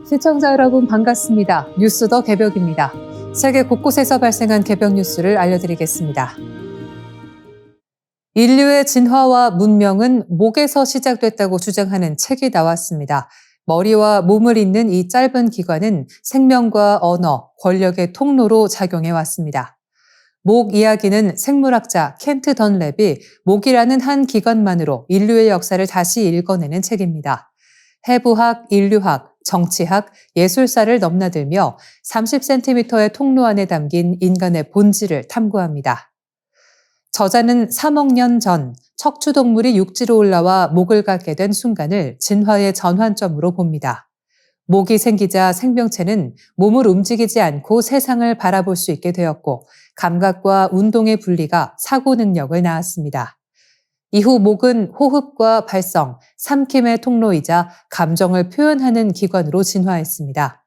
시청자 여러분 반갑습니다. 뉴스 더 개벽입니다. 세계 곳곳에서 발생한 개벽 뉴스를 알려드리겠습니다. 인류의 진화와 문명은 목에서 시작됐다고 주장하는 책이 나왔습니다. 머리와 몸을 잇는 이 짧은 기관은 생명과 언어, 권력의 통로로 작용해 왔습니다. 목 이야기는 생물학자 켄트 던랩이 목이라는 한 기관만으로 인류의 역사를 다시 읽어내는 책입니다. 해부학, 인류학, 정치학, 예술사를 넘나들며 30cm의 통로 안에 담긴 인간의 본질을 탐구합니다. 저자는 3억 년 전 척추동물이 육지로 올라와 목을 갖게 된 순간을 진화의 전환점으로 봅니다. 목이 생기자 생명체는 몸을 움직이지 않고 세상을 바라볼 수 있게 되었고 감각과 운동의 분리가 사고 능력을 낳았습니다. 이후 목은 호흡과 발성, 삼킴의 통로이자 감정을 표현하는 기관으로 진화했습니다.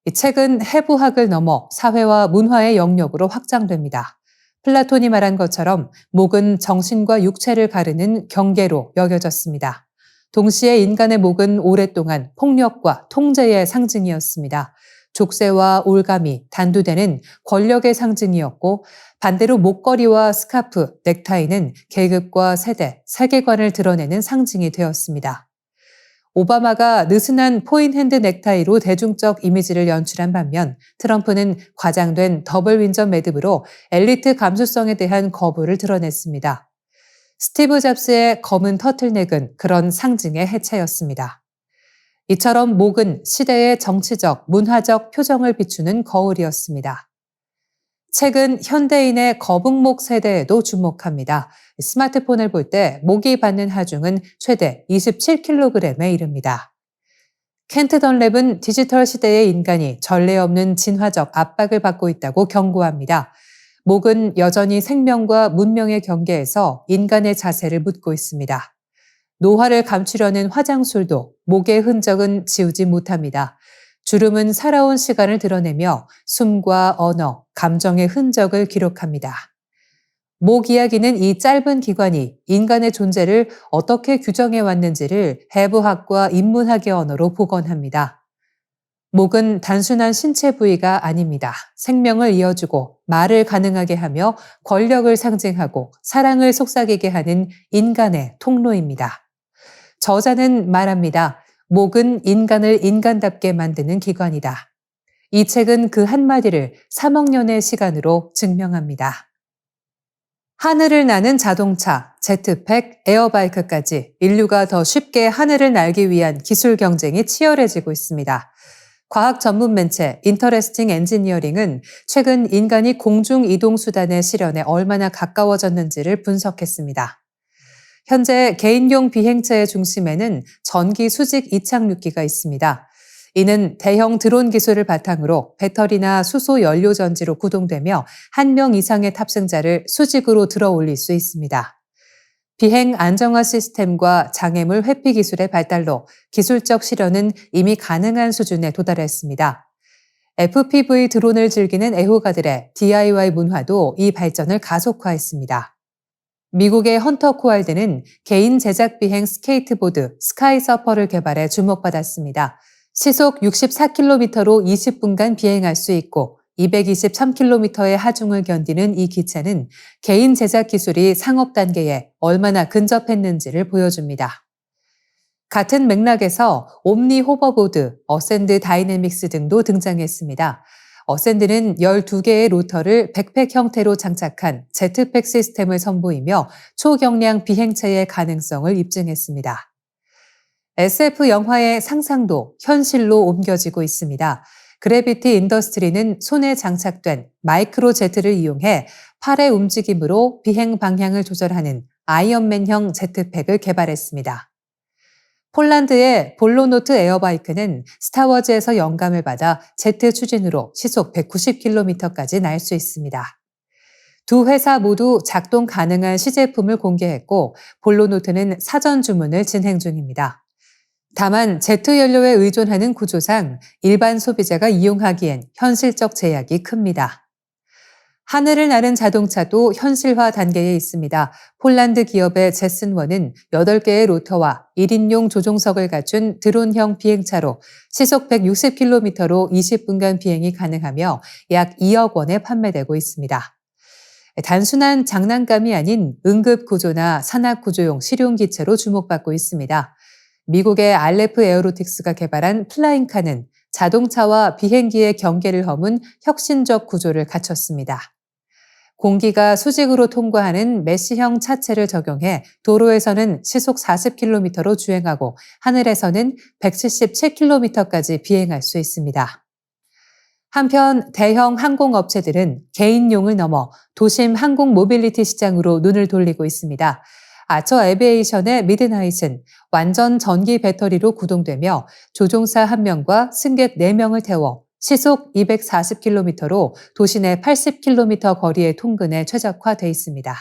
이 책은 해부학을 넘어 사회와 문화의 영역으로 확장됩니다. 플라톤이 말한 것처럼 목은 정신과 육체를 가르는 경계로 여겨졌습니다. 동시에 인간의 목은 오랫동안 폭력과 통제의 상징이었습니다. 족쇄와 올가미, 단두대는 권력의 상징이었고 반대로 목걸이와 스카프, 넥타이는 계급과 세대, 세계관을 드러내는 상징이 되었습니다. 오바마가 느슨한 포인핸드 넥타이로 대중적 이미지를 연출한 반면 트럼프는 과장된 더블 윈저 매듭으로 엘리트 감수성에 대한 거부를 드러냈습니다. 스티브 잡스의 검은 터틀넥은 그런 상징의 해체였습니다. 이처럼 목은 시대의 정치적, 문화적 표정을 비추는 거울이었습니다. 책은 현대인의 거북목 세대에도 주목합니다. 스마트폰을 볼 때 목이 받는 하중은 최대 27kg에 이릅니다. 켄트 던랩은 디지털 시대의 인간이 전례 없는 진화적 압박을 받고 있다고 경고합니다. 목은 여전히 생명과 문명의 경계에서 인간의 자세를 묻고 있습니다. 노화를 감추려는 화장술도 목의 흔적은 지우지 못합니다. 주름은 살아온 시간을 드러내며 숨과 언어, 감정의 흔적을 기록합니다. 목 이야기는 이 짧은 기관이 인간의 존재를 어떻게 규정해 왔는지를 해부학과 인문학의 언어로 복원합니다. 목은 단순한 신체 부위가 아닙니다. 생명을 이어주고 말을 가능하게 하며 권력을 상징하고 사랑을 속삭이게 하는 인간의 통로입니다. 저자는 말합니다. 목은 인간을 인간답게 만드는 기관이다. 이 책은 그 한마디를 3억 년의 시간으로 증명합니다. 하늘을 나는 자동차, 제트팩, 에어바이크까지 인류가 더 쉽게 하늘을 날기 위한 기술 경쟁이 치열해지고 있습니다. 과학 전문 매체 인터레스팅 엔지니어링은 최근 인간이 공중 이동 수단의 실현에 얼마나 가까워졌는지를 분석했습니다. 현재 개인용 비행체의 중심에는 전기 수직 이착륙기가 있습니다. 이는 대형 드론 기술을 바탕으로 배터리나 수소 연료 전지로 구동되며 1명 이상의 탑승자를 수직으로 들어 올릴 수 있습니다. 비행 안정화 시스템과 장애물 회피 기술의 발달로 기술적 실현은 이미 가능한 수준에 도달했습니다. FPV 드론을 즐기는 애호가들의 DIY 문화도 이 발전을 가속화했습니다. 미국의 헌터 코알드는 개인 제작 비행 스케이트보드 스카이서퍼를 개발해 주목받았습니다. 시속 64km로 20분간 비행할 수 있고 223km의 하중을 견디는 이 기체는 개인 제작 기술이 상업 단계에 얼마나 근접했는지를 보여줍니다. 같은 맥락에서 옴니 호버보드, 어센드 다이내믹스 등도 등장했습니다. 어센드는 12개의 로터를 백팩 형태로 장착한 제트팩 시스템을 선보이며 초경량 비행체의 가능성을 입증했습니다. SF 영화의 상상도 현실로 옮겨지고 있습니다. 그래비티 인더스트리는 손에 장착된 마이크로 제트를 이용해 팔의 움직임으로 비행 방향을 조절하는 아이언맨형 제트팩을 개발했습니다. 폴란드의 볼로노트 에어바이크는 스타워즈에서 영감을 받아 제트 추진으로 시속 190km까지 날 수 있습니다. 두 회사 모두 작동 가능한 시제품을 공개했고 볼로노트는 사전 주문을 진행 중입니다. 다만 제트 연료에 의존하는 구조상 일반 소비자가 이용하기엔 현실적 제약이 큽니다. 하늘을 나는 자동차도 현실화 단계에 있습니다. 폴란드 기업의 제슨원은 8개의 로터와 1인용 조종석을 갖춘 드론형 비행차로 시속 160km로 20분간 비행이 가능하며 약 2억 원에 판매되고 있습니다. 단순한 장난감이 아닌 응급 구조나 산악 구조용 실용 기체로 주목받고 있습니다. 미국의 알레프 에어로틱스가 개발한 플라잉카는 자동차와 비행기의 경계를 허문 혁신적 구조를 갖췄습니다. 공기가 수직으로 통과하는 메쉬형 차체를 적용해 도로에서는 시속 40km로 주행하고 하늘에서는 177km까지 비행할 수 있습니다. 한편 대형 항공업체들은 개인용을 넘어 도심 항공 모빌리티 시장으로 눈을 돌리고 있습니다. 아처 에비에이션의 미드나잇은 완전 전기 배터리로 구동되며 조종사 1명과 승객 4명을 태워 시속 240km로 도시 내 80km 거리의 통근에 최적화돼 있습니다.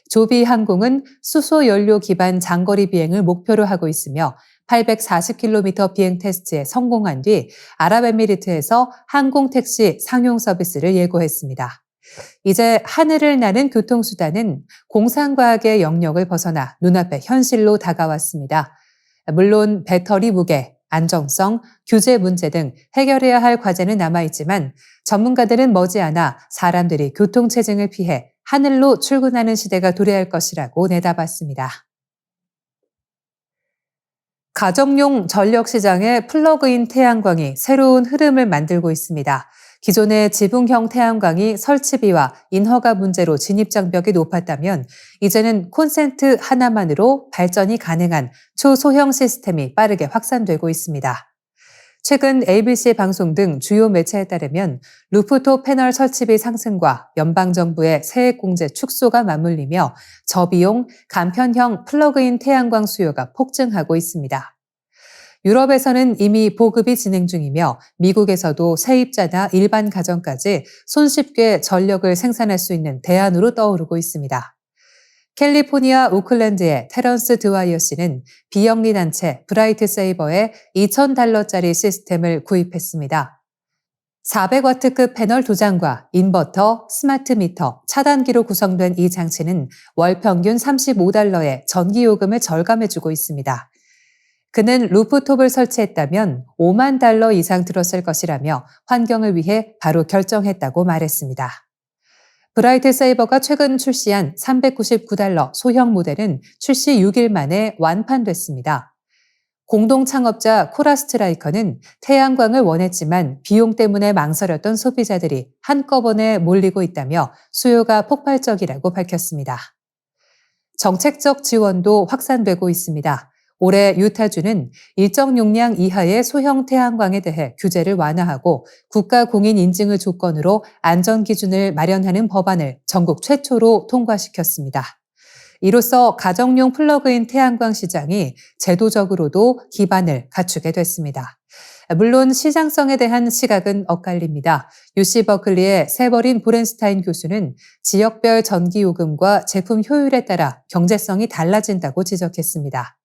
조비항공은 수소 연료 기반 장거리 비행을 목표로 하고 있으며 840km 비행 테스트에 성공한 뒤 아랍에미리트에서 항공택시 상용 서비스를 예고했습니다. 이제 하늘을 나는 교통수단은 공상과학의 영역을 벗어나 눈앞의 현실로 다가왔습니다. 물론 배터리 무게, 안정성, 규제 문제 등 해결해야 할 과제는 남아있지만 전문가들은 머지않아 사람들이 교통체증을 피해 하늘로 출근하는 시대가 도래할 것이라고 내다봤습니다. 가정용 전력시장의 플러그인 태양광이 새로운 흐름을 만들고 있습니다. 기존의 지붕형 태양광이 설치비와 인허가 문제로 진입장벽이 높았다면 이제는 콘센트 하나만으로 발전이 가능한 초소형 시스템이 빠르게 확산되고 있습니다. 최근 ABC 방송 등 주요 매체에 따르면 루프톱 패널 설치비 상승과 연방정부의 세액공제 축소가 맞물리며 저비용, 간편형 플러그인 태양광 수요가 폭증하고 있습니다. 유럽에서는 이미 보급이 진행 중이며 미국에서도 세입자나 일반 가정까지 손쉽게 전력을 생산할 수 있는 대안으로 떠오르고 있습니다. 캘리포니아 오클랜드의 테런스 드와이어 씨는 비영리 단체 브라이트 세이버에 $2,000짜리 시스템을 구입했습니다. 400W급 패널 2장과 인버터, 스마트 미터, 차단기로 구성된 이 장치는 월 평균 $35의 전기요금을 절감해주고 있습니다. 그는 루프톱을 설치했다면 $50,000 이상 들었을 것이라며 환경을 위해 바로 결정했다고 말했습니다. 브라이트 세이버가 최근 출시한 $399 소형 모델은 출시 6일 만에 완판됐습니다. 공동 창업자 코라스트라이커는 태양광을 원했지만 비용 때문에 망설였던 소비자들이 한꺼번에 몰리고 있다며 수요가 폭발적이라고 밝혔습니다. 정책적 지원도 확산되고 있습니다. 올해 유타주는 일정 용량 이하의 소형 태양광에 대해 규제를 완화하고 국가 공인 인증을 조건으로 안전 기준을 마련하는 법안을 전국 최초로 통과시켰습니다. 이로써 가정용 플러그인 태양광 시장이 제도적으로도 기반을 갖추게 됐습니다. 물론 시장성에 대한 시각은 엇갈립니다. UC 버클리의 세버린 보렌스타인 교수는 지역별 전기요금과 제품 효율에 따라 경제성이 달라진다고 지적했습니다.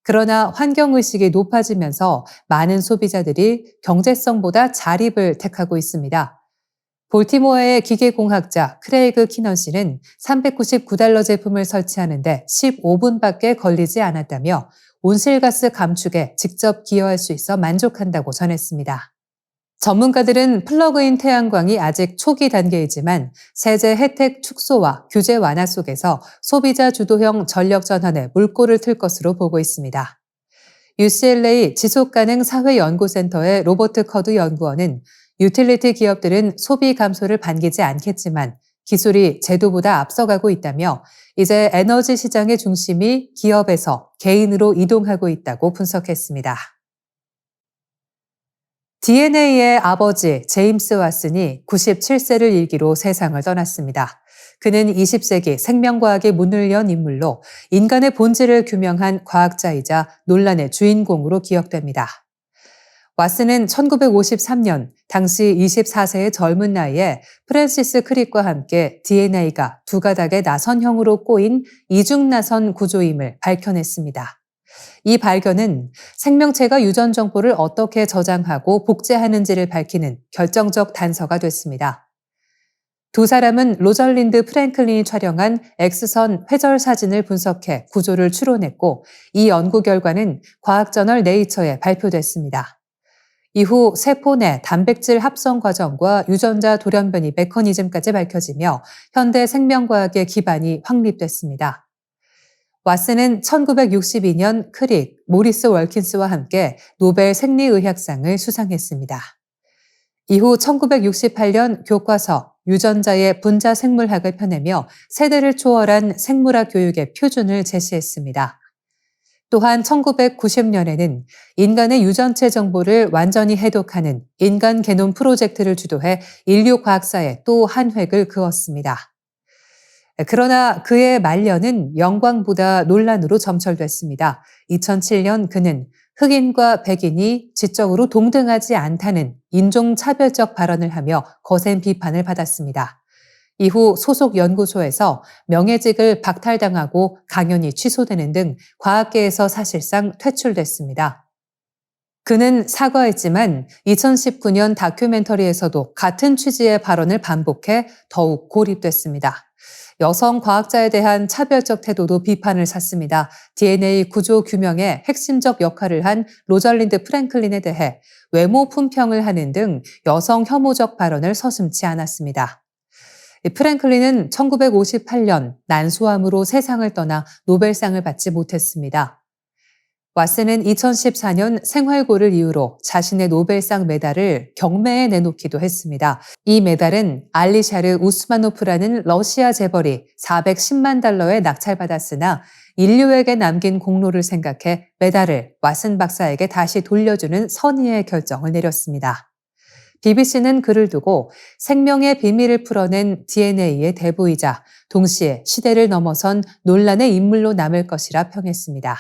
그러나 환경의식이 높아지면서 많은 소비자들이 경제성보다 자립을 택하고 있습니다. 볼티모어의 기계공학자 크레이그 키넌 씨는 $399 제품을 설치하는데 15분밖에 걸리지 않았다며 온실가스 감축에 직접 기여할 수 있어 만족한다고 전했습니다. 전문가들은 플러그인 태양광이 아직 초기 단계이지만 세제 혜택 축소와 규제 완화 속에서 소비자 주도형 전력 전환에 물꼬를 틀 것으로 보고 있습니다. UCLA 지속가능 사회연구센터의 로버트 커드 연구원은 유틸리티 기업들은 소비 감소를 반기지 않겠지만 기술이 제도보다 앞서가고 있다며 이제 에너지 시장의 중심이 기업에서 개인으로 이동하고 있다고 분석했습니다. DNA의 아버지 제임스 왓슨이 97세를 일기로 세상을 떠났습니다. 그는 20세기 생명과학의 문을 연 인물로 인간의 본질을 규명한 과학자이자 논란의 주인공으로 기억됩니다. 왓슨은 1953년 당시 24세의 젊은 나이에 프랜시스 크릭과 함께 DNA가 두 가닥의 나선형으로 꼬인 이중나선 구조임을 밝혀냈습니다. 이 발견은 생명체가 유전 정보를 어떻게 저장하고 복제하는지를 밝히는 결정적 단서가 됐습니다. 두 사람은 로절린드 프랭클린이 촬영한 X선 회절 사진을 분석해 구조를 추론했고 이 연구 결과는 과학저널 네이처에 발표됐습니다. 이후 세포 내 단백질 합성 과정과 유전자 돌연변이 메커니즘까지 밝혀지며 현대 생명과학의 기반이 확립됐습니다. 왓슨은 1962년 크릭, 모리스 월킨스와 함께 노벨 생리의학상을 수상했습니다. 이후 1968년 교과서 유전자의 분자 생물학을 펴내며 세대를 초월한 생물학 교육의 표준을 제시했습니다. 또한 1990년에는 인간의 유전체 정보를 완전히 해독하는 인간 게놈 프로젝트를 주도해 인류 과학사에 또 한 획을 그었습니다. 그러나 그의 말년은 영광보다 논란으로 점철됐습니다. 2007년 그는 흑인과 백인이 지적으로 동등하지 않다는 인종차별적 발언을 하며 거센 비판을 받았습니다. 이후 소속 연구소에서 명예직을 박탈당하고 강연이 취소되는 등 과학계에서 사실상 퇴출됐습니다. 그는 사과했지만 2019년 다큐멘터리에서도 같은 취지의 발언을 반복해 더욱 고립됐습니다. 여성 과학자에 대한 차별적 태도도 비판을 샀습니다. DNA 구조 규명에 핵심적 역할을 한 로절린드 프랭클린에 대해 외모 품평을 하는 등 여성 혐오적 발언을 서슴지 않았습니다. 프랭클린은 1958년 난소암으로 세상을 떠나 노벨상을 받지 못했습니다. 왓슨은 2014년 생활고를 이유로 자신의 노벨상 메달을 경매에 내놓기도 했습니다. 이 메달은 알리샤르 우스마노프라는 러시아 재벌이 410만 달러에 낙찰받았으나 인류에게 남긴 공로를 생각해 메달을 왓슨 박사에게 다시 돌려주는 선의의 결정을 내렸습니다. BBC는 글을 두고 생명의 비밀을 풀어낸 DNA의 대부이자 동시에 시대를 넘어선 논란의 인물로 남을 것이라 평했습니다.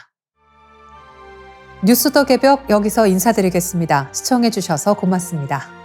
뉴스 더 개벽 여기서 인사드리겠습니다. 시청해주셔서 고맙습니다.